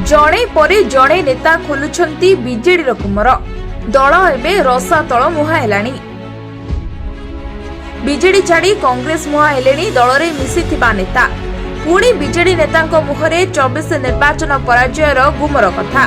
जणे परे जणे नेता खोलुछंती बीजेडी कुमर दल एबे रसातल मुहा हेलाणी। बीजेडी छाड़ी कांग्रेस मुहा हेलेनी दल रे मिसिथिबा नेता पुणी बीजेडी नेतांको मुहरे 24 निर्वाचन पराजयर गुमर कथा।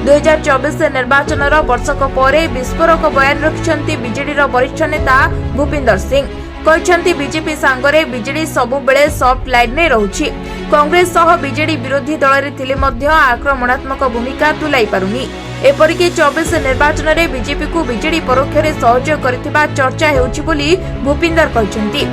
2024 निर्वाचन वर्षक परे विस्फोरक बयान रखिछंती बीजेडी वरिष्ठ नेता भूपिंदर सिंह। कहते बीजेपी सांगरे बीजेडी सबु बेले सॉफ्ट लाइन में रहुछि। कांग्रेस सह बीजेडी विरोधी दल रे थिले मध्य आक्रमणात्मक भूमिका तुलाई पारुनी। एपरिके 24 निर्वाचन रे बीजेपी को बीजेडी परोक्ष रे सहयोग करथिबा चर्चा हेउछि बोली भूपिंदर कहछंती।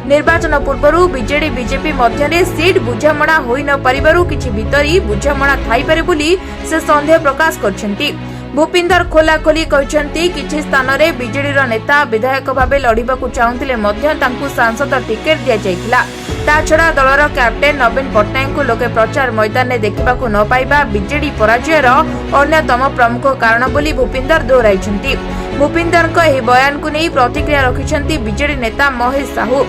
निर्वाचन पूर्वरु बीजेपी मध्य रे सीट बुझामणा होई न परिबारु किछि भितरी बुझामणा थाई पारे बोली से संदेह प्रकाश करछंती। भूपिंदर खोलाखोली कहछंती किछि स्थान रे बीजेडी रो नेता विधायक भाबे लढिबाकू चाहुथिले मध्य तांकू सांसद टिकेट दिया जायतिला। ता छडा दलर कैप्टेन नवीन पटनायक को लोके प्रचार मैदान में देखिबाकू न पाइबा बीजेडी पराजयर अन्यतम प्रमुख कारण बोली भूपिंदर दोहराइछंती। भूपिंदर को एही बयान को नै प्रतिक्रिया रखिछंती बीजेडी नेता महेश साहू।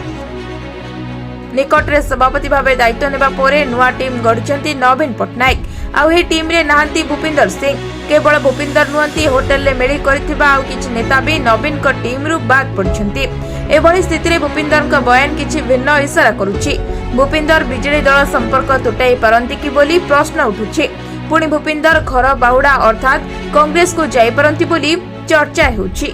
निकटरे सभापति भावे दायित्व नेबा पोरे नुआ टीम गढ़िछंती नवीन पटनायक। आउ हे टीम रे नाहंती भूपिंदर सिंह। केवल भूपिंदर नुहंती होटल ले मेली करथिबा आउ किछि नेता भी नवीन को टीम रु बाद पड़छंती। एभली स्थिति रे भूपिंदर का बयान किछि भिन्न इशारा करूछि। भूपिंदर बीजेडी दल संपर्क तुटाई पारंती कि बोली प्रश्न उठुछि। पुणी भूपिंदर घर बाहुडा अर्थात कांग्रेस को जाई पारंती बोली चर्चा हेउछि।